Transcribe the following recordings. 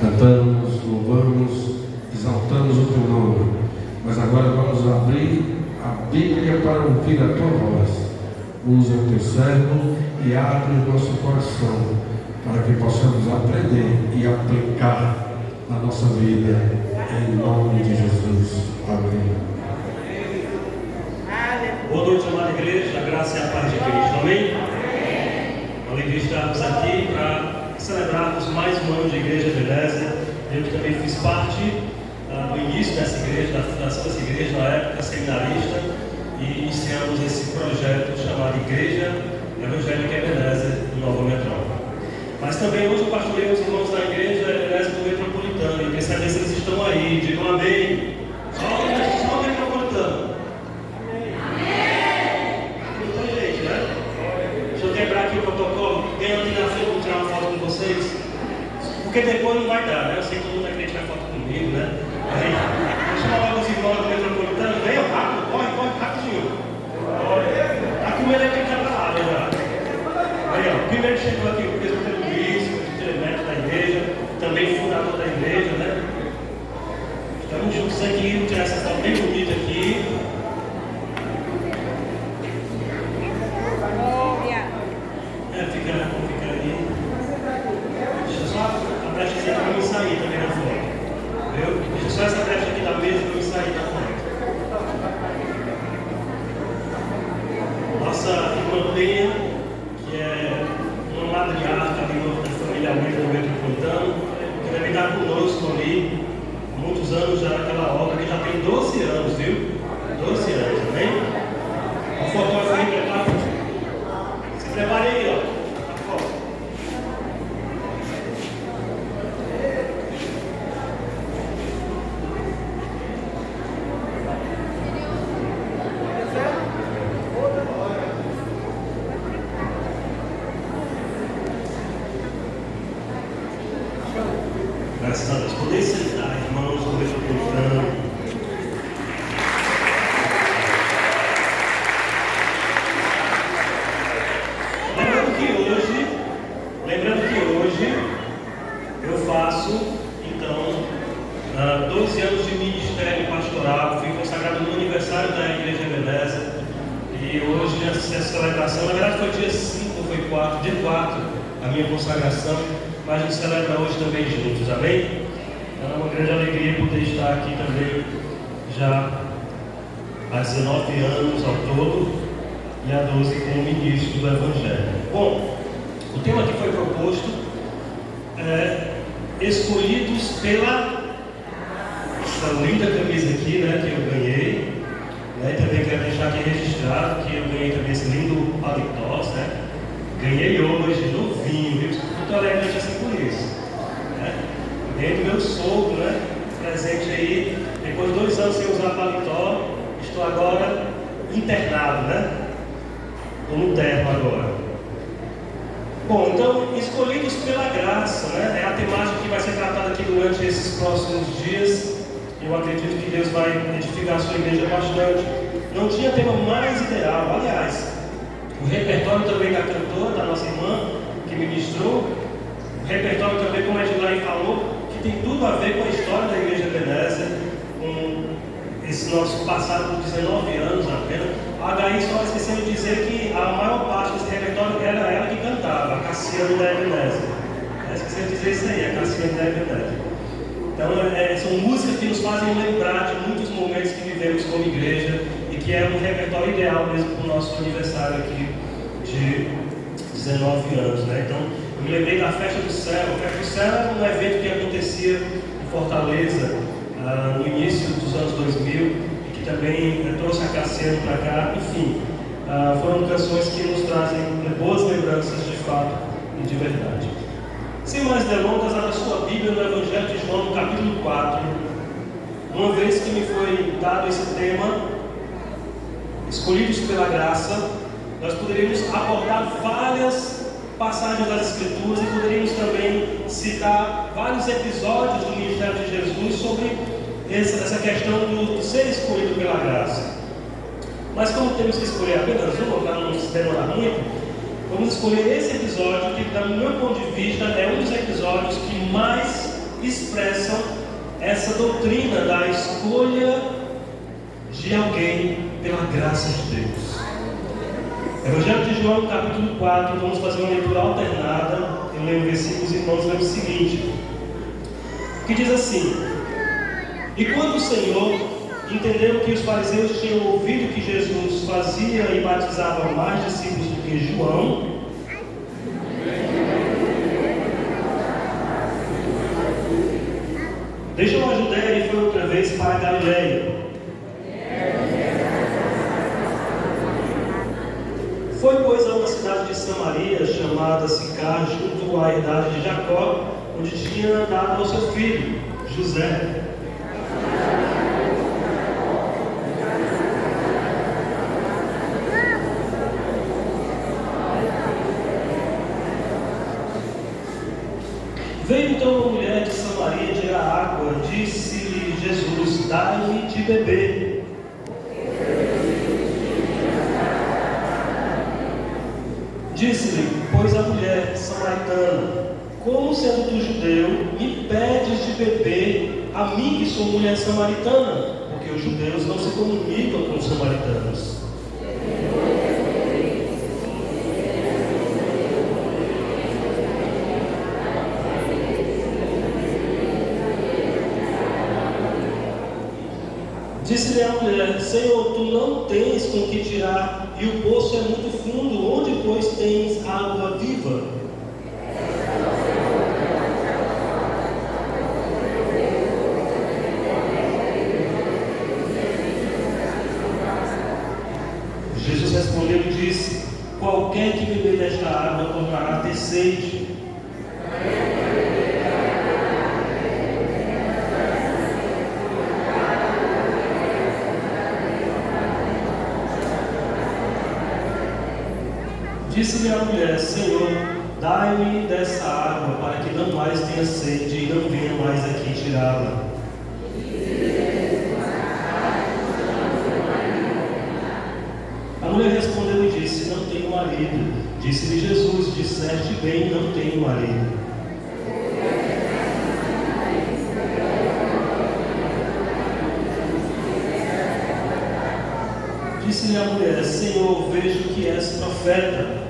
Cantamos, louvamos, exaltamos o teu nome. Mas agora vamos abrir a Bíblia para ouvir a tua voz. Usa o teu servo e abre o nosso coração para que possamos aprender e aplicar na nossa vida, em nome de Jesus. Amém. Boa noite, amada igreja, a graça e a paz de Cristo. Amém? Uma alegria estarmos aqui para celebrarmos mais um ano de Igreja Ebenezer. Eu que também fiz parte do início dessa igreja, da fundação dessa igreja, na época seminarista, e iniciamos esse projeto chamado Igreja Evangélica Ebenezer do Nova Metrópole. Mas também hoje eu pastorei os irmãos da igreja Ebenezer do Metropolitano, e queria saber se eles estão aí. Digam amém. Só o Metropolitano. Aqui o protocolo, quem aqui na frente, vou tirar uma foto com vocês, porque depois não vai dar, né? Eu sei que todo mundo vai querer tirar foto comigo, né? Aí, vou chamar logo os irmãos do Metropolitano, venham rápido, corre, rapidinho. Tá com medo de ficar pra lá, né? Aí, ó, primeiro chegou aqui o presbítero Luiz, o diretor da igreja, também fundador da igreja, né? Estamos juntos aqui, vou tirar essa foto bem bonita aqui. Fica aí. Deixa só a brechazinha para mim sair também na foto. Viu? Deixa só essa brecha aqui da mesa para mim sair da foto. Nossa irmã Penha, que é uma matriarca ali da família Almeida do Metropolitano, que também está conosco ali há muitos anos já naquela obra, que já tem 12 anos, viu? 12 anos, amém? A fotógrafa aí prepara. Se prepare aí, ó. Graças a Deus. Poder sentar, irmãos do Metropolitano. Lembrando que hoje eu faço, então, 12 anos de ministério pastoral. Fui consagrado no aniversário da Igreja Ebenezer. E hoje essa celebração, na verdade foi dia 5 ou foi 4, dia 4, a minha consagração. Mas a gente celebra hoje também juntos, amém? Então é uma grande alegria poder estar aqui também já há 19 anos ao todo e há 12 como ministro do Evangelho. Bom, o tema que foi proposto é escolhidos pela essa linda camisa aqui, né, que eu ganhei, né, e também quero deixar aqui registrado que eu ganhei também esse lindo paletó, né? Ganhei hoje, novinho, viu? Muito alegre assim por isso. Né? Ganhei do meu sogro, né? Presente aí. Depois de 2 anos sem usar paletó, estou agora internado, né? Estou no terno agora. Bom, então, escolhidos pela graça, né? É a temática que vai ser tratada aqui durante esses próximos dias. Eu acredito que Deus vai edificar a sua igreja bastante. Não tinha tema mais ideal, aliás. O repertório também da cantora, da nossa irmã, que ministrou. O repertório também, como a Edilane falou, que tem tudo a ver com a história da Igreja Ebenezer, com esse nosso passado de 19 anos apenas. A Gaí só esqueceu de dizer que a maior parte desse repertório era ela que cantava, a Cassiane da Ebenezer. Esqueceu de dizer isso aí, a Cassiane da Ebenezer. Então, são músicas que nos fazem lembrar de muitos momentos que vivemos como igreja, que é um repertório ideal mesmo para o nosso aniversário aqui de 19 anos, né? Então, eu me lembrei da Festa do Céu. A Festa do Céu era um evento que acontecia em Fortaleza no início dos anos 2000 e que também trouxe a Cassiane para cá. Enfim, foram canções que nos trazem boas lembranças de fato e de verdade. Sem mais delongas, abra sua Bíblia no Evangelho de João, no capítulo 4. Uma vez que me foi dado esse tema, escolhidos pela graça, nós poderíamos abordar várias passagens das Escrituras e poderíamos também citar vários episódios do ministério de Jesus sobre essa questão do ser escolhido pela graça. Mas como temos que escolher apenas uma para não se demorar muito, vamos escolher esse episódio que, do meu ponto de vista, é um dos episódios que mais expressam essa doutrina da escolha de alguém pela graça de Deus. Evangelho de João, capítulo 4, vamos fazer uma leitura alternada. Eu leio versículos e irmãos leem o seguinte, que diz assim: E quando o Senhor entendeu que os fariseus tinham ouvido que Jesus fazia e batizava mais discípulos do que João, deixou a Judéia e foi outra vez para a Galileia. Foi, pois, a uma cidade de Samaria, chamada Sicar, junto à idade de Jacó, onde tinha dado ao seu filho, José. Veio então uma mulher de Samaria tirar água, disse-lhe Jesus: Dai-me de beber. Disse-lhe, pois, a mulher samaritana: Como sendo tu judeu, me pedes de beber, a mim que sou mulher samaritana? Porque os judeus não se comunicam com os samaritanos. Disse-lhe a mulher: Senhor, tu não tens com que tirar, e o poço é muito fundo. Onde, pois, tens água viva? Jesus respondeu e disse: Qualquer que beber desta água tornará a ter sede. Disse-lhe a mulher: Senhor, dai-me dessa água, para que não mais tenha sede e não venha mais aqui tirá-la. A mulher respondeu e disse: Não tenho marido. Disse-lhe Jesus: Disseste bem, não tenho marido. Disse-lhe a mulher: Senhor, vejo que és profeta.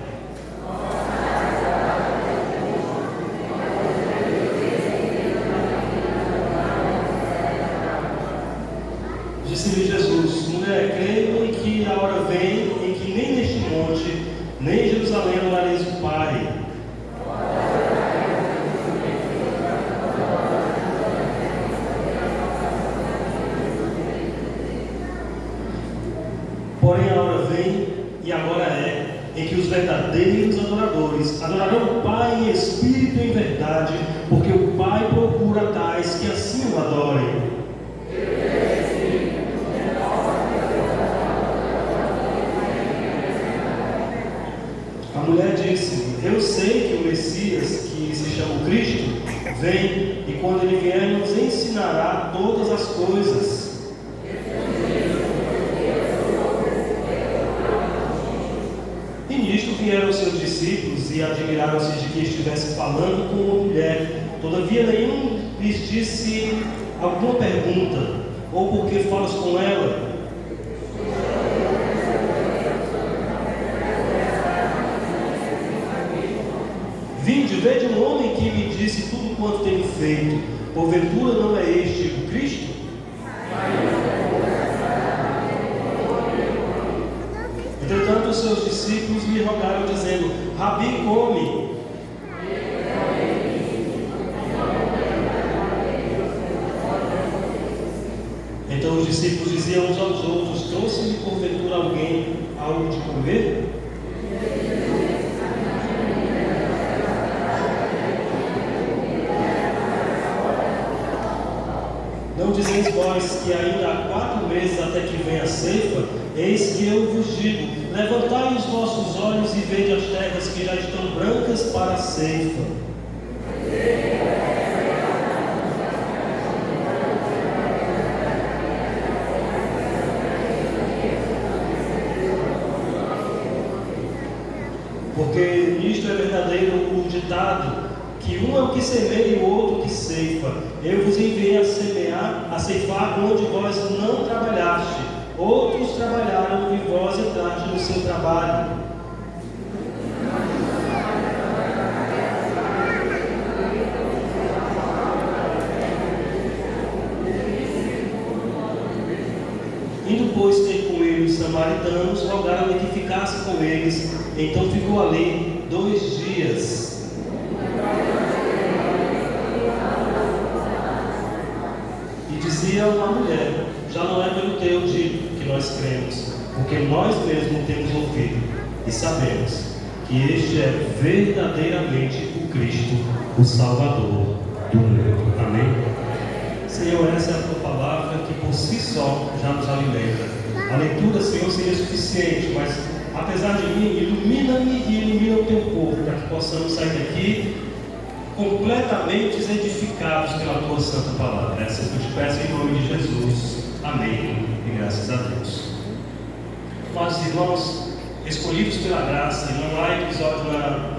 Disse-lhe Jesus: Mulher, creio em que a hora vem em que nem neste monte, nem em Jerusalém adorareis o Pai. Porém a hora vem, e agora é, em que os verdadeiros adoradores adorarão o Pai em espírito e em verdade, porque o Pai procura tais que assim o adorem. A mulher disse: Eu sei que o Messias, que se chama Cristo, vem, e quando ele vier nos ensinará todas as coisas. E nisto vieram os seus discípulos e admiraram-se de que estivesse falando com uma mulher. Todavia nenhum lhes disse alguma pergunta, ou por que falas com ela? Vinde, vede um homem que me disse tudo quanto tenho feito. Porventura não é este o Cristo? Entretanto, os seus discípulos lhe rogaram, dizendo: Rabi, come. Então os discípulos diziam uns aos outros: Trouxe-lhe porventura alguém algo de comer? Não dizeis vós que ainda há 4 meses até que venha a ceifa? Eis que eu vos digo: levantai os vossos olhos e vede as terras que já estão brancas para a ceifa. Porque nisto é verdadeiro o ditado, que um é o que semeia e o outro que ceifa. ceifa. Eu vos enviei a semear, a ceifar onde vós não trabalhaste. Outros trabalharam e vós entraste no seu trabalho. Indo, pois, ter com ele os samaritanos, rogaram-lhe que ficasse com eles. Então ficou ali 2 dias. E dizia uma mulher: já não é pelo teu dito que nós cremos, porque nós mesmos temos ouvido e sabemos que este é verdadeiramente o Cristo, o Salvador do mundo. Amém? Senhor, essa é a tua palavra que por si só já nos alimenta. A leitura, Senhor, seria suficiente, mas apesar de mim, ilumina-me e ilumina o teu povo, para que possamos sair daqui completamente edificados pela tua santa palavra. Essa que eu te peço em nome de Jesus. Amém. E graças a Deus. Mas, irmãos, escolhidos pela graça, e não há episódio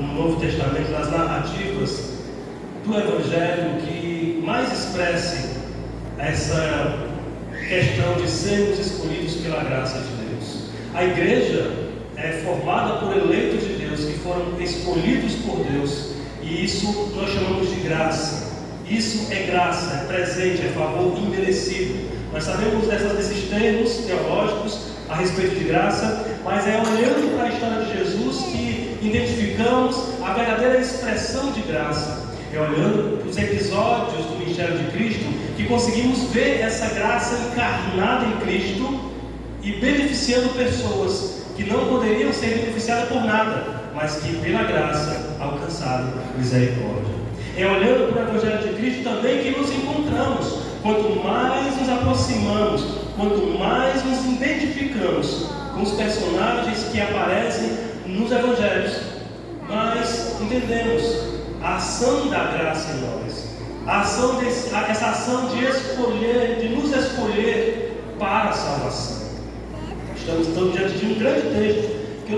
no Novo Testamento das narrativas do Evangelho que mais expresse essa questão de sermos escolhidos pela graça de Deus. A igreja é formada por eleitos de Deus que foram escolhidos por Deus, e isso nós chamamos de graça. Isso é graça, é presente, é favor imerecido. Nós sabemos desses termos teológicos a respeito de graça, mas é olhando para a história de Jesus que identificamos a verdadeira expressão de graça. É olhando para os episódios do ministério de Cristo que conseguimos ver essa graça encarnada em Cristo e beneficiando pessoas que não poderiam ser beneficiadas por nada, mas que pela graça alcançaram misericórdia. É olhando para o Evangelho de Cristo também que nos encontramos. Quanto mais nos aproximamos, quanto mais nos identificamos com os personagens que aparecem nos Evangelhos, mais entendemos a ação da graça em nós, essa ação de escolher, de nos escolher para a salvação. Estamos então diante de um grande texto, que eu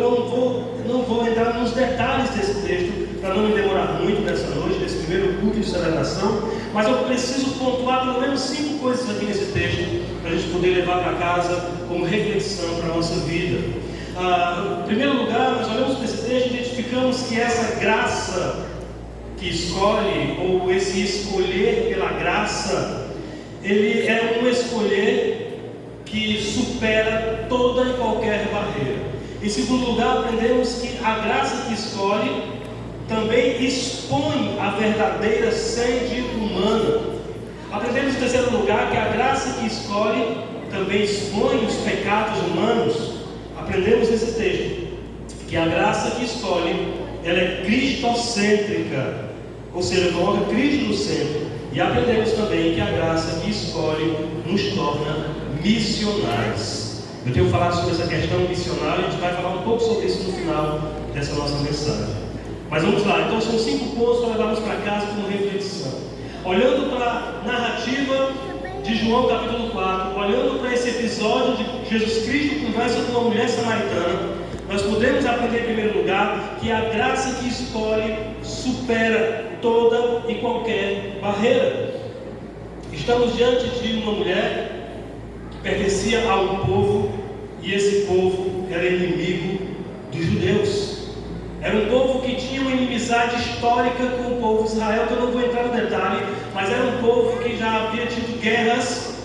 não vou entrar nos detalhes desse texto, para não me demorar muito nessa noite, nesse primeiro culto de celebração, mas eu preciso pontuar pelo menos 5 coisas aqui nesse texto, para a gente poder levar para casa como reflexão para a nossa vida. Em primeiro lugar, nós olhamos para esse texto e identificamos que essa graça que escolhe, ou esse escolher pela graça, ele é um escolher que supera toda e qualquer barreira. Em segundo lugar, aprendemos que a graça que escolhe também expõe a verdadeira sede humana. Aprendemos em terceiro lugar que a graça que escolhe também expõe os pecados humanos. Aprendemos nesse texto que a graça que escolhe, ela é cristocêntrica, ou seja, coloca Cristo no centro. E aprendemos também que a graça que escolhe nos torna missionários. Eu tenho falado sobre essa questão missionária, a gente vai falar um pouco sobre isso no final dessa nossa mensagem. Mas vamos lá, então são 5 pontos para levarmos para casa como reflexão. Olhando para a narrativa de João capítulo 4, olhando para esse episódio de Jesus Cristo conversa com uma mulher samaritana, nós podemos aprender em primeiro lugar que a graça que escolhe supera toda e qualquer barreira. Estamos diante de uma mulher que pertencia a um povo, e esse povo era inimigo dos judeus. Era um povo que tinha uma inimizade histórica com o povo de Israel, que eu não vou entrar no detalhe, mas era um povo que já havia tido guerras,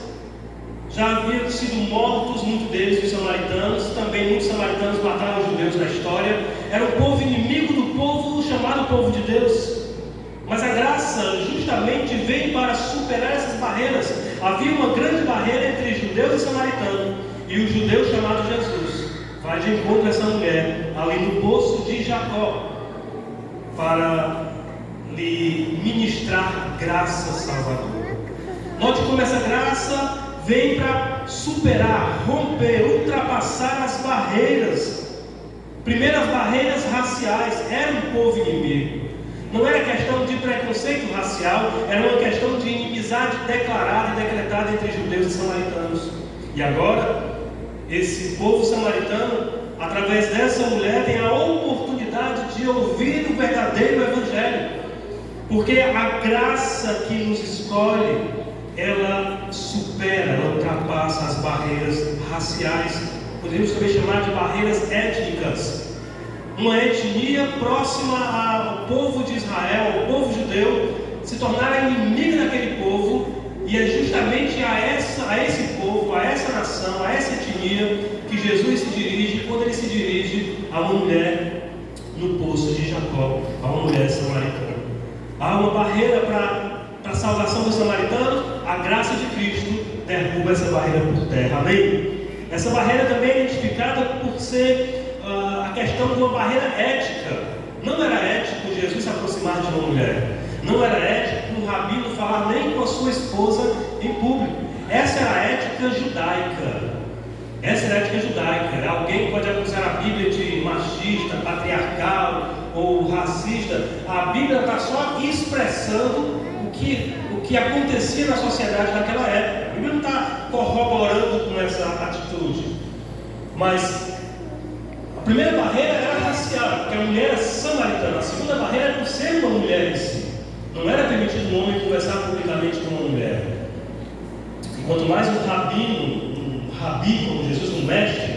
já haviam sido mortos muitos deles, os samaritanos, também muitos samaritanos mataram os judeus na história. Era um povo inimigo do povo chamado povo de Deus. Mas a graça justamente vem para superar essas barreiras. Havia uma grande barreira entre judeus e samaritanos, e o judeu chamado Jesus vai de encontro a essa mulher ali no poço de Jacó para lhe ministrar graça salvadora. Note como essa graça vem para superar, romper, ultrapassar as barreiras. Primeiro, as barreiras raciais. Era um povo inimigo. Não era questão de preconceito racial, era uma questão de inimizade declarada e decretada entre judeus e samaritanos. E agora, esse povo samaritano, através dessa mulher, tem a oportunidade de ouvir o verdadeiro Evangelho. Porque a graça que nos escolhe, ela supera, ela ultrapassa as barreiras raciais, poderíamos também chamar de barreiras étnicas. Uma etnia próxima ao povo de Israel, ao povo judeu, se tornar inimiga daquele povo, e é justamente a esse povo, a essa nação, a essa etnia que Jesus se dirige quando ele se dirige a uma mulher no poço de Jacó, a uma mulher samaritana. Há uma barreira para a salvação dos samaritanos, a graça de Cristo derruba essa barreira por terra, amém? Essa barreira também é identificada por ser a questão de uma barreira ética. Não era ético Jesus se aproximar de uma mulher, não era ético um rabino falar nem com a sua esposa em público. Essa era a ética judaica. Essa era a ética judaica. Alguém pode acusar a Bíblia de machista, patriarcal ou racista. A Bíblia está só expressando o que acontecia na sociedade naquela época. A Bíblia não está corroborando com essa atitude. Mas a primeira barreira era racial, porque a mulher era samaritana. A segunda barreira era por ser uma mulher em si. Não era permitido um homem conversar publicamente com uma mulher. E quanto mais um rabi como Jesus, um mestre,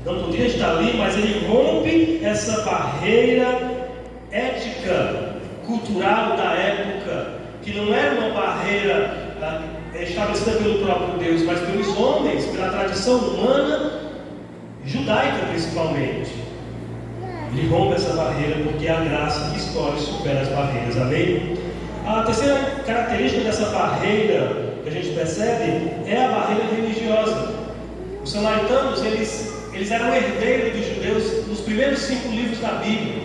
não podia estar ali, mas ele rompe essa barreira ética, cultural da época, que não era uma barreira estabelecida pelo próprio Deus, mas pelos homens, pela tradição humana, judaica principalmente. Ele rompe essa barreira porque a graça que escolhe supera as barreiras, amém? A terceira característica dessa barreira que a gente percebe é a barreira religiosa. Os samaritanos, eles eram herdeiros dos judeus nos primeiros 5 livros da Bíblia.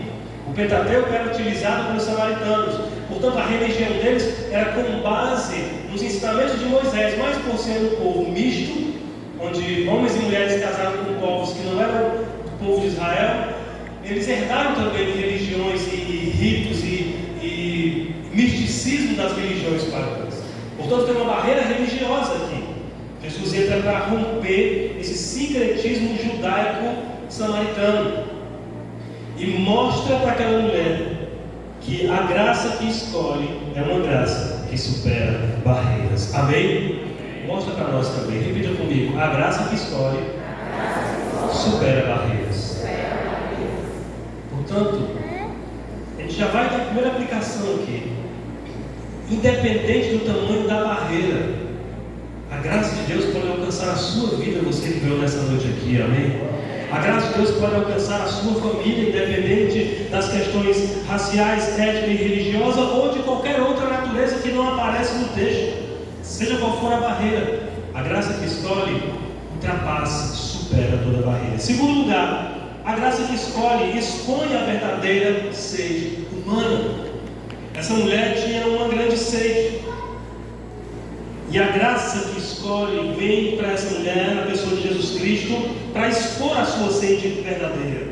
O Pentateuco era utilizado pelos samaritanos, portanto a religião deles era com base nos ensinamentos de Moisés, mas por ser um povo misto, onde homens e mulheres casaram com povos que não eram do povo de Israel, eles herdaram também religiões e ritos e misticismo das religiões pagãs. Portanto tem uma barreira religiosa aqui. Jesus entra para romper esse sincretismo judaico-samaritano e mostra para aquela mulher que a graça que escolhe é uma graça que supera barreiras. Amém? Mostra para nós também, repita comigo: a graça que escolhe supera barreiras. Portanto, a gente já vai ter a primeira aplicação aqui. Independente do tamanho da barreira, a graça de Deus pode alcançar a sua vida, você que veio nessa noite aqui, amém? A graça de Deus pode alcançar a sua família, independente das questões raciais, étnicas e religiosas, ou de qualquer outra natureza que não aparece no texto. Seja qual for a barreira, a graça que escolhe ultrapassa, supera toda barreira. Em segundo lugar, a graça que escolhe expõe a verdadeira sede humana. Essa mulher tinha uma grande sede. E a graça que escolhe vem para essa mulher, na pessoa de Jesus Cristo, para expor a sua sede verdadeira.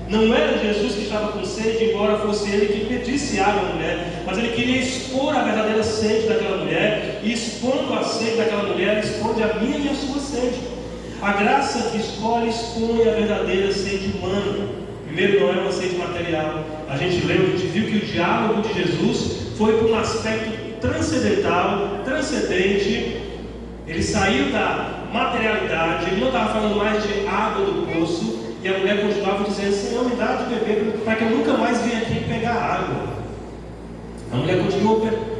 Não era Jesus que estava com sede, embora fosse ele que pedisse água à mulher, mas ele queria expor a verdadeira sede daquela mulher, e expondo a sede daquela mulher, expõe a minha e a sua sede. A graça que escolhe expõe a verdadeira sede humana. Primeiro, não é uma sede material. A gente leu, a gente viu que o diálogo de Jesus foi para um aspecto transcendental, transcendente. Ele saiu da materialidade, ele não estava falando mais de água do poço, e a mulher continuava dizendo: Senhor, me dá de beber para que eu nunca mais venha aqui pegar água. A mulher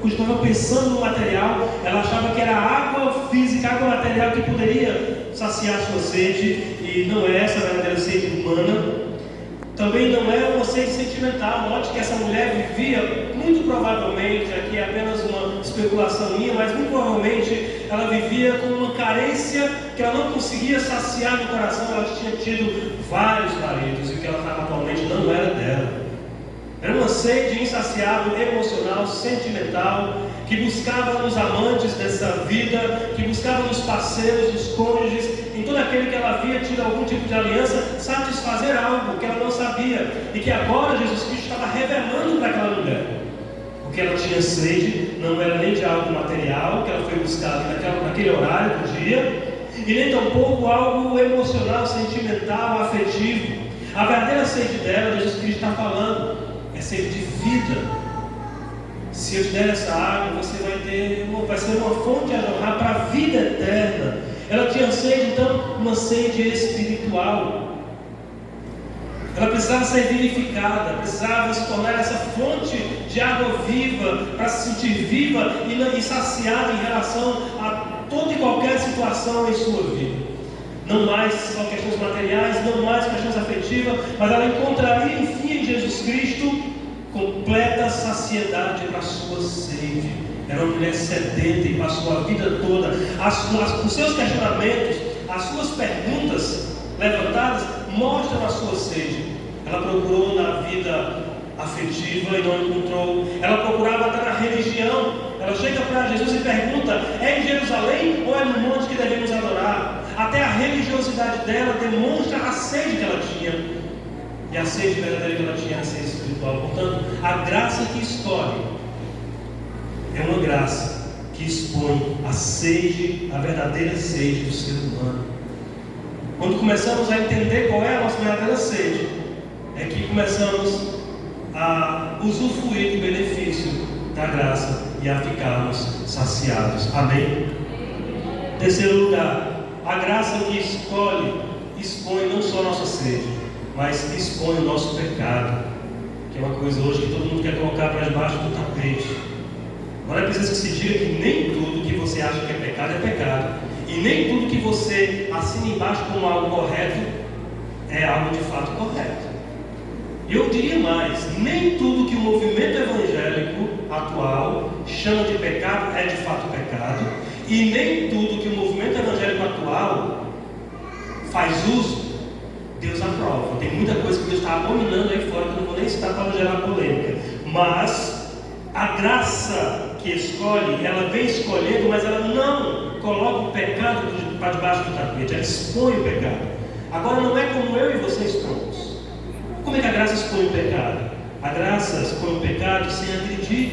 continuava pensando no material, ela achava que era água física, água material que poderia saciar sua sede, e não é essa a verdadeira sede humana. Também não é uma sede sentimental. Note que essa mulher vivia, muito provavelmente, aqui é apenas uma especulação minha, mas muito provavelmente ela vivia com uma carência que ela não conseguia saciar no coração. Ela tinha tido vários maridos e o que ela estava atualmente não era dela. Era uma sede insaciável, emocional, sentimental, que buscava nos amantes dessa vida, que buscava nos parceiros, nos cônjuges, em todo aquele que ela havia tido algum tipo de aliança, satisfazer algo que ela não sabia, e que agora Jesus Cristo estava revelando para aquela mulher. O que ela tinha sede não era nem de algo material, que ela foi buscar naquele horário do dia, e nem tampouco algo emocional, sentimental, afetivo. A verdadeira sede dela, Jesus Cristo está falando, é sede de vida. se eu te der essa água, você vai ser uma fonte a jorrar para a vida eterna. Ela tinha sede, então, uma sede espiritual. Ela precisava ser vivificada, precisava se tornar essa fonte de água viva, para se sentir viva e saciada em relação a toda e qualquer situação em sua vida. Não mais só questões materiais, não mais questões afetivas, mas ela encontraria, enfim, em Jesus Cristo, completa saciedade para a sua sede. Era uma mulher sedenta e passou a vida toda. Os seus questionamentos, as suas perguntas levantadas mostram a sua sede. Ela procurou na vida afetiva e não encontrou. Ela procurava até na religião. Ela chega para Jesus e pergunta: é em Jerusalém ou é no monte que devemos adorar? Até a religiosidade dela demonstra a sede que ela tinha. E a sede verdadeira que ela tinha era a sede espiritual. Portanto, a graça que escolhe é uma graça que expõe a sede, a verdadeira sede do ser humano. Quando começamos a entender qual é a nossa verdadeira sede, é que começamos a usufruir do benefício da graça e a ficarmos saciados. Amém? Terceiro lugar, a graça que escolhe expõe não só a nossa sede, mas expõe o nosso pecado, que é uma coisa hoje que todo mundo quer colocar para debaixo do tapete. Agora é preciso que se diga que nem tudo que você acha que é pecado, e nem tudo que você assina embaixo como algo correto é algo de fato correto. Eu diria mais, nem tudo que o movimento evangélico atual chama de pecado é de fato pecado, e nem tudo que o movimento evangélico atual faz uso, Deus aprova. Tem muita coisa que Deus está abominando aí fora, que eu não vou nem citar para não gerar polêmica. Mas a graça que escolhe, ela vem escolhendo, mas ela não coloca o pecado para debaixo do tapete, ela expõe o pecado. Agora não é como eu e você expomos. Como é que a graça expõe o pecado? A graça expõe o pecado sem agredir.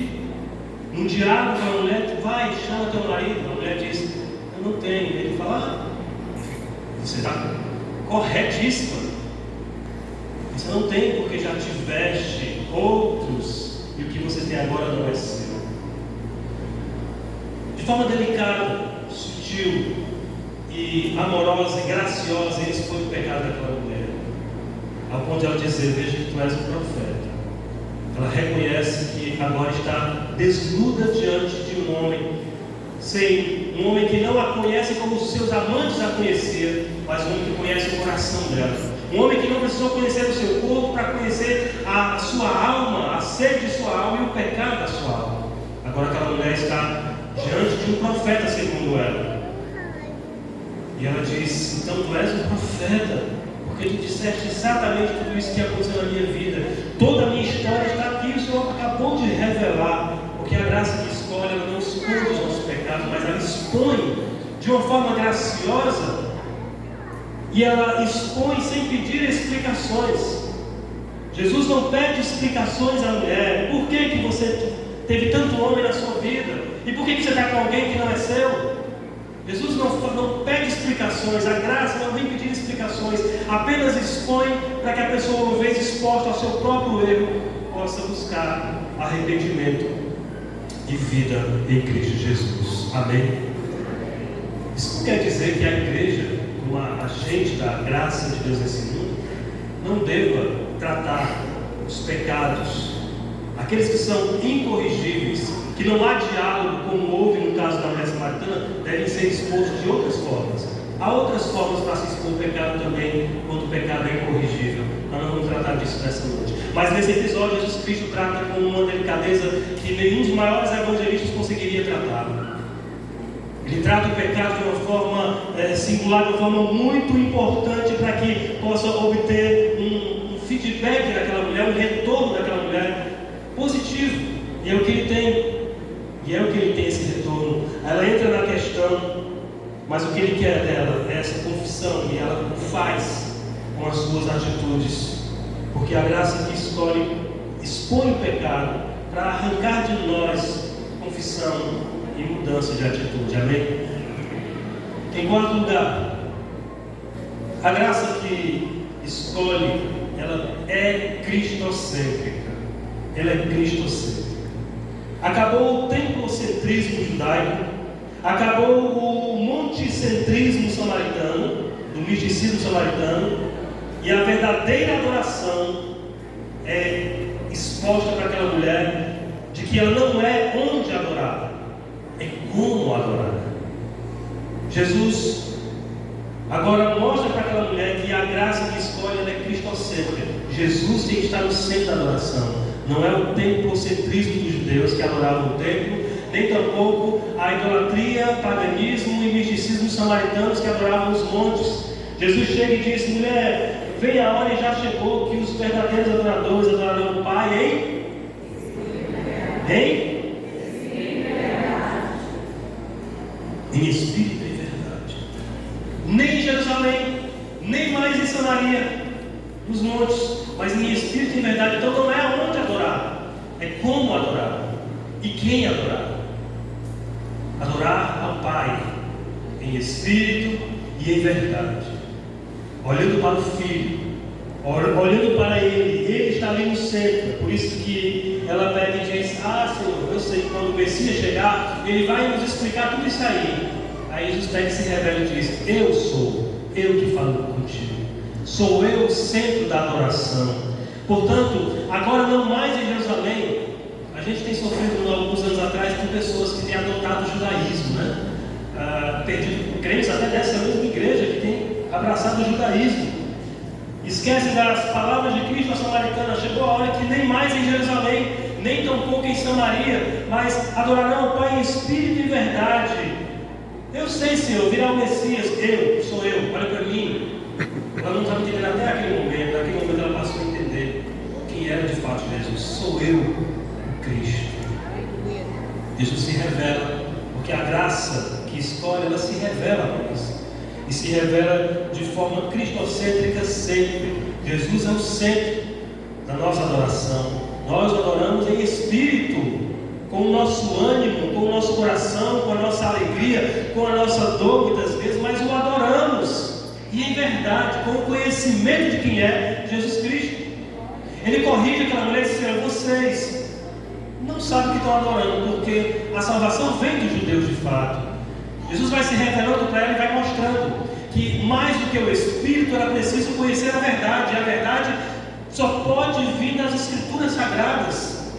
Num diálogo com a mulher, vai, chama teu marido. A mulher diz: eu não tenho. Ele fala: você está corretíssima. Você não tem porque já tiveste outros, e o que você tem agora não é seu. De forma delicada, sutil e amorosa e graciosa, ele expõe o pecado daquela mulher, ao ponto de ela dizer: veja que tu és um profeta. Ela reconhece que agora está desnuda diante de um homem, um homem que não a conhece como os seus amantes a conheciam, mas um homem que conhece o coração dela, um homem que não precisou conhecer o seu corpo para conhecer a sua alma, a sede de sua alma e o pecado da sua alma. Agora aquela mulher está diante de um profeta, segundo ela, e ela diz: então tu és um profeta, porque tu disseste exatamente tudo isso que aconteceu na minha vida. Toda a minha história está aqui, o Senhor acabou de revelar. Porque a graça que escolhe, ela não esconde os nossos pecados, mas ela expõe de uma forma graciosa, e ela expõe sem pedir explicações. Jesus não pede explicações à mulher. Por que você teve tanto homem na sua vida? E por que você está com alguém que não é seu? Jesus não pede explicações. A graça não vem pedir explicações, apenas expõe para que a pessoa, uma vez exposta ao seu próprio erro, possa buscar arrependimento e vida em Cristo Jesus. Amém? Isso não quer dizer que a igreja, como agente da graça de Deus nesse mundo, não deva tratar os pecados, aqueles que são incorrigíveis, que não há diálogo, como houve no caso da mulher samaritana, devem ser expostos de outras formas. Há outras formas para se expor o pecado também, quando o pecado é incorrigível. Nós não vamos tratar disso nessa noite. Mas nesse episódio, Jesus Cristo trata com uma delicadeza que nenhum dos maiores evangelistas conseguiria tratar. Ele trata o pecado de uma forma singular, de uma forma muito importante, para que possa obter um feedback daquela mulher, um retorno daquela mulher positivo. E é o que ele tem. E é o que ele tem, esse retorno. Ela entra na questão, mas o que ele quer dela é essa confissão, e ela o faz com as suas atitudes. Porque a graça que escolhe expõe o pecado para arrancar de nós confissão e mudança de atitude. Amém? Em quarto lugar, a graça que escolhe, ela é cristocêntrica. Ela é cristocêntrica. acabou o templocentrismo judaico, acabou o monticentrismo samaritano, do misticismo samaritano, e a verdadeira adoração é exposta para aquela mulher de que ela não é onde adorar, é como adorar. Jesus agora mostra para aquela mulher que a graça que escolhe é cristocêntrica. Jesus tem que estar no centro da adoração. Não é o templocentrismo dos judeus que adoravam o templo, nem tampouco a idolatria, paganismo e misticismo samaritanos que adoravam os montes. Jesus chega e diz: mulher, vem a hora e já chegou que os verdadeiros adoradores adorarão o Pai em espírito e verdade. Nem em Jerusalém, nem mais em Samaria, nos montes, mas em espírito e em verdade. Então não é onde adorar, é como adorar e quem adorar. Adorar ao Pai em espírito e em verdade, olhando para o Filho, olhando para Ele está ali no centro. Por isso que ela pede e diz: Senhor, eu sei que quando o Messias chegar, Ele vai nos explicar tudo isso aí. Aí Jesus pega e se revela e diz: eu sou, eu que falo contigo, sou eu o centro da adoração. Portanto, agora não mais em Jerusalém. A gente tem sofrido alguns anos atrás com pessoas que têm adotado o judaísmo, perdido crentes até dessa mesma igreja que tem abraçado o judaísmo. Esquece das palavras de Cristo à samaritana. Chegou a hora que nem mais em Jerusalém, nem tampouco em Samaria, mas adorarão o Pai em espírito e verdade. Eu sei, Senhor, virá o Messias. Sou eu, olha para mim. Ela não estava entendendo até aquele momento. Naquele momento ela passou a entender quem era de fato Jesus. Sou eu, o Cristo. Jesus se revela, porque a graça que escolhe, ela se revela a nós. E se revela de forma cristocêntrica sempre. Jesus é o centro da nossa adoração. Nós adoramos em espírito, com o nosso ânimo, com o nosso coração, com a nossa alegria, com a nossa dor muitas vezes, mas o adoramos, e em verdade, com o conhecimento de quem é Jesus Cristo. Ele corrige aquela mulher e diz: vocês não sabem o que estão adorando, porque a salvação vem dos judeus de fato. Jesus vai se revelando para ela e vai mostrando que mais do que o Espírito era preciso conhecer a verdade, e a verdade só pode vir das Escrituras Sagradas.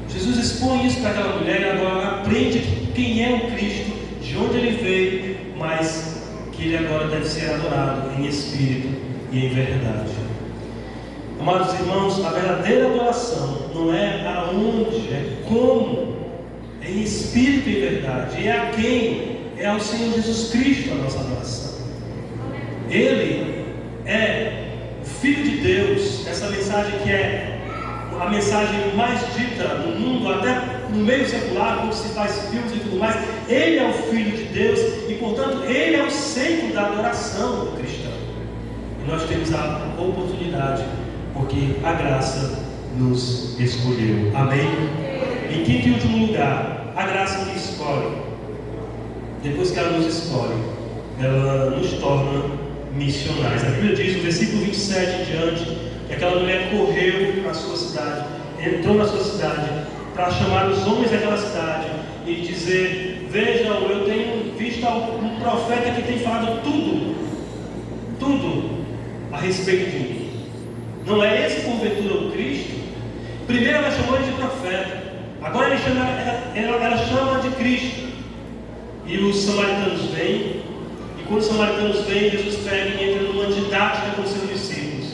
Jesus expõe isso para aquela mulher e agora ela aprende quem é o Cristo, de onde ele veio, mas que ele agora deve ser adorado em espírito e em verdade. Amados irmãos, a verdadeira adoração não é aonde, é como, é em espírito e verdade, e é a quem, é ao Senhor Jesus Cristo a nossa adoração. Ele é o Filho de Deus, essa mensagem que é a mensagem mais dita no mundo, até no meio secular, quando se faz filmes e tudo mais. Ele é o Filho de Deus e, portanto, ele é o centro da adoração do cristão. E nós temos a oportunidade, porque a graça nos escolheu. Amém? Em quinto e último lugar, a graça que escolhe. Depois que ela nos escolhe, ela nos torna missionários. A Bíblia diz, no versículo 27 em diante, que aquela mulher correu para a sua cidade, entrou na sua cidade, para chamar os homens daquela cidade e dizer: vejam, eu tenho visto um profeta que tem falado tudo a respeito de mim. Não é esse porventura o Cristo? Primeiro ela chamou ele de profeta, agora ela chama de Cristo. E os samaritanos vêm, e quando os samaritanos vêm, Jesus pega e entra numa didática com os seus discípulos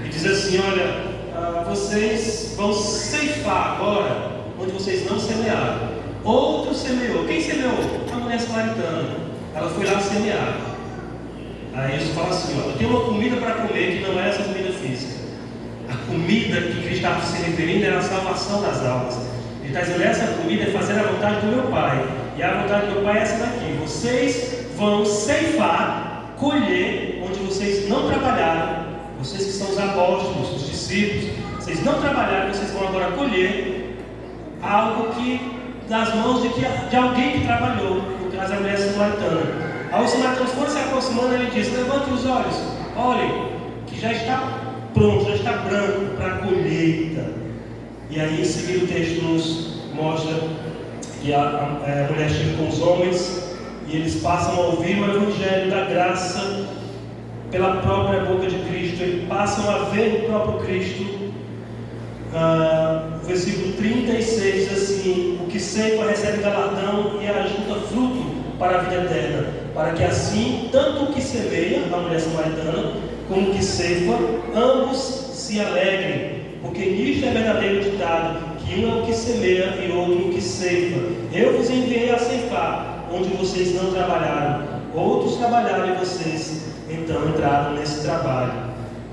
e diz assim: olha, vocês vão ceifar agora onde vocês não semearam. Outro semeou. Quem semeou? A mulher samaritana. Ela foi lá semear. Aí Jesus fala assim: olha, tem uma comida para comer que não é essa comida física. A comida que Cristo estava se referindo era a salvação das almas. Ele está dizendo: essa comida é fazer a vontade do meu Pai. E a vontade do meu Pai é essa daqui: vocês vão ceifar, colher onde vocês não trabalharam. Vocês que são os apóstolos, os discípulos, vocês não trabalharam, vocês vão agora colher algo que das mãos de alguém que trabalhou, no caso a mulher samaritana. Aí os samaritanos foram se aproximando e ele disse: levantem os olhos, olhem, que já está pronto, já está branco para a colheita. E aí em seguida o texto nos mostra que a mulher chega com os homens e eles passam a ouvir o Evangelho da graça pela própria boca de Cristo, eles passam a ver o próprio Cristo. O versículo 36 diz assim: o que ceifa recebe galardão e ajunta fruto para a vida eterna, para que assim, tanto o que semeia, a mulher samaritana, como o que ceifa, ambos se alegrem, porque nisto é verdadeiro ditado, que um é o que semeia e outro o que ceifa. Eu vos enviei a ceifar, onde vocês não trabalharam, outros trabalharam e vocês então entraram nesse trabalho.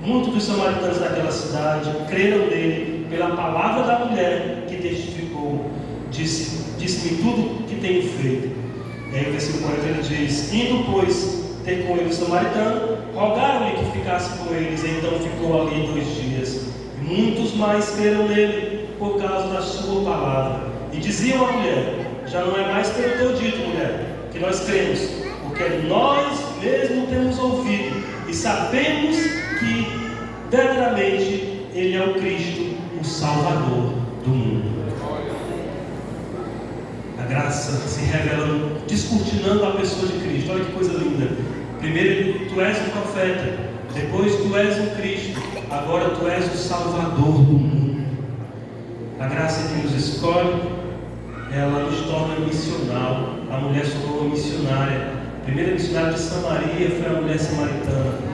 Muitos dos samaritanos daquela cidade creram nele pela palavra da mulher que testificou, disse-me tudo que tenho feito. E aí o versículo 40 ele diz: indo pois ter com ele o samaritano, rogaram-lhe que ficasse com eles, e então ficou ali 2 dias. E muitos mais creram nele por causa da sua palavra. E diziam à mulher: já não é mais pelo teu dito, mulher, que nós cremos, porque nós mesmos temos ouvido e sabemos que verdadeiramente ele é o Cristo, o Salvador do mundo. A graça se revelando, descortinando a pessoa de Cristo. Olha que coisa linda. Primeiro tu és o profeta, depois tu és o Cristo, agora tu és o Salvador do mundo. A graça que nos escolhe, ela nos torna missional. A mulher se tornou missionária. A primeira missionária de Samaria foi a mulher samaritana.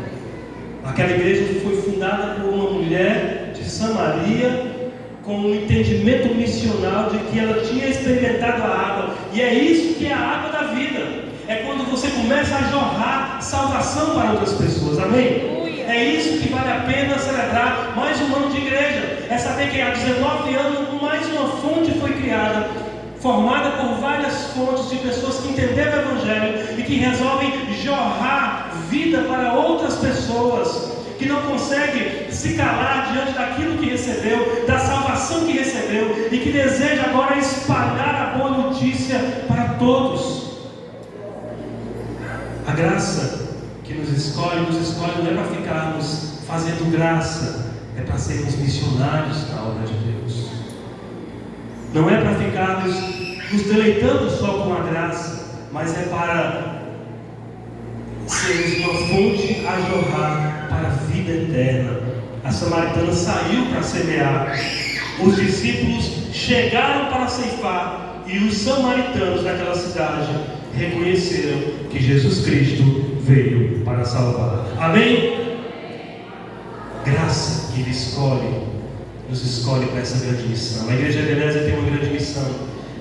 Aquela igreja foi fundada por uma mulher de Samaria, com um entendimento missional de que ela tinha experimentado a água. E é isso que é a água da vida. É quando você começa a jorrar salvação para outras pessoas. Amém? É isso que vale a pena celebrar mais um ano de igreja. É saber que há 19 anos mais uma fonte foi criada, formada por várias fontes de pessoas que entenderam o Evangelho e que resolvem jorrar vida para outras pessoas, que não consegue se calar diante daquilo que recebeu, da salvação que recebeu, e que deseja agora espalhar a boa notícia para todos. A graça que nos escolhe não é para ficarmos fazendo graça, é para sermos missionários na obra de Deus. Não é para ficarmos nos deleitando só com a graça, mas é para sermos uma fonte a jorrar para a vida eterna. A samaritana saiu para semear, os discípulos chegaram para ceifar, e os samaritanos daquela cidade reconheceram que Jesus Cristo veio para salvar. Amém? Graça que Ele nos escolhe para essa grande missão. A Igreja Ebenezer tem uma grande missão,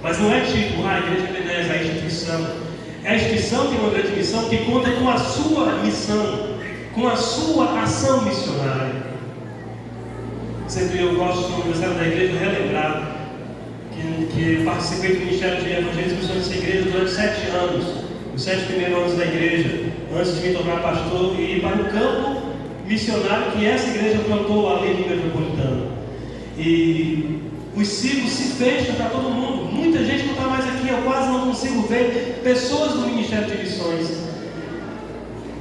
mas não é tipo, a Igreja Ebenezer, a instituição. A instituição tem uma grande missão que conta com a sua missão, com a sua ação missionária. Sempre eu gosto no aniversário da igreja relembrar que participei do Ministério de Evangelismo e Missões dessa igreja durante 7 anos, os 7 primeiros anos da igreja, antes de me tornar pastor e ir para o campo missionário que essa igreja plantou ali no Metropolitano. E os ciclos se fecham para todo mundo. Muita gente não está mais aqui, eu quase não consigo ver pessoas do Ministério de Missões.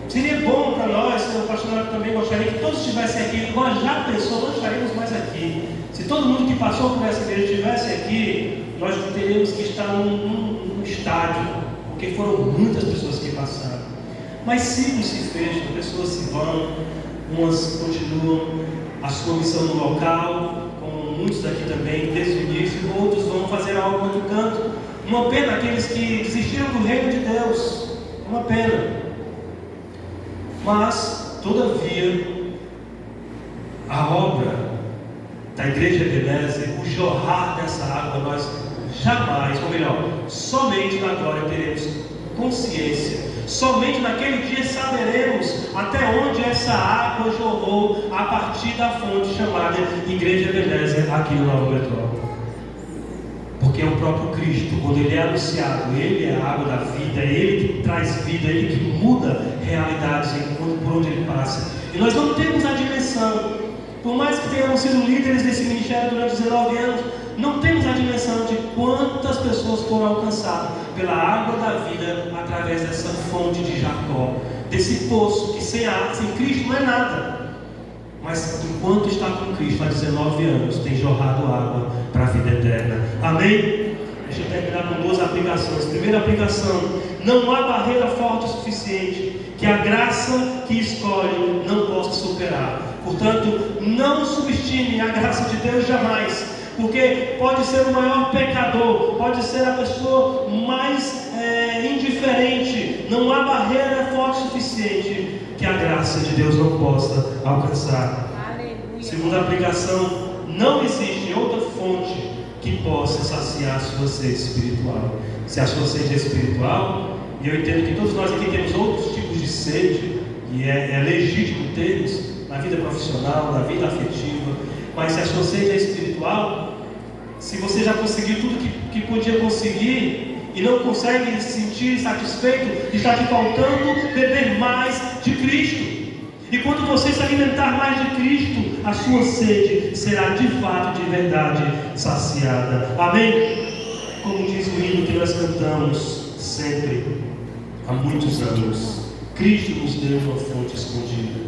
Seria bom para nós, o pastor também gostaria que todos estivessem aqui. Nós já pensou, não estaríamos mais aqui. Se todo mundo que passou por essa igreja estivesse aqui, nós teríamos que estar num estádio, porque foram muitas pessoas que passaram. Mas ciclos se fecham, pessoas se vão, umas continuam a sua missão no local, como muitos daqui também, desde o início, outros vão fazer algo no outro canto. Uma pena aqueles que desistiram do reino de Deus, uma pena. Mas, todavia, a obra da Igreja Ebenezer, o jorrar dessa água, nós jamais, ou melhor, somente na glória teremos consciência. Somente naquele dia saberemos até onde essa água jorrou a partir da fonte chamada Igreja Ebenezer aqui no Nova Metrópole. Porque é o próprio Cristo, quando Ele é anunciado, Ele é a água da vida, Ele que traz vida, Ele que muda realidades por onde Ele passa. E nós não temos a dimensão, por mais que tenhamos sido líderes desse ministério durante 19 anos, não temos a dimensão de quantas pessoas foram alcançadas pela água da vida através dessa fonte de Jacó, desse poço que sem Cristo não é nada. mas enquanto está com Cristo há 19 anos, tem jorrado água para a vida eterna. Amém? Deixa eu terminar com 2 aplicações. Primeira aplicação: não há barreira forte o suficiente que a graça que escolhe não possa superar. Portanto, não subestime a graça de Deus jamais, porque pode ser o maior pecador, pode ser a pessoa mais indiferente. Não há barreira forte o suficiente que a graça de Deus não possa alcançar. Aleluia. Segunda aplicação: não existe outra fonte que possa saciar a sua sede espiritual. Se a sua sede é espiritual, e eu entendo que todos nós aqui temos outros tipos de sede, e é legítimo termos na vida profissional, na vida afetiva, mas se a sua sede é espiritual, se você já conseguiu tudo que podia conseguir e não consegue se sentir satisfeito, está te faltando beber mais de Cristo. E quando você se alimentar mais de Cristo, a sua sede será de fato, de verdade, saciada. Amém? Como diz o hino que nós cantamos sempre, há muitos anos, Cristo nos deu uma fonte escondida,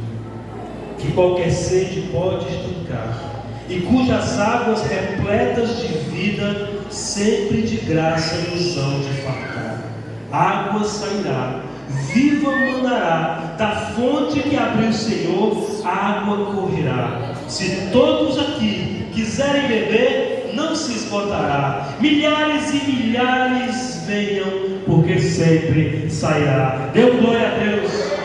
que qualquer sede pode estancar, e cujas águas repletas de vida, sempre de graça nos hão de fartar. Água sairá, viva manará, da fonte que abriu o Senhor, água correrá. Se todos aqui quiserem beber, não se esgotará. Milhares e milhares venham, porque sempre sairá. Dê glória a Deus.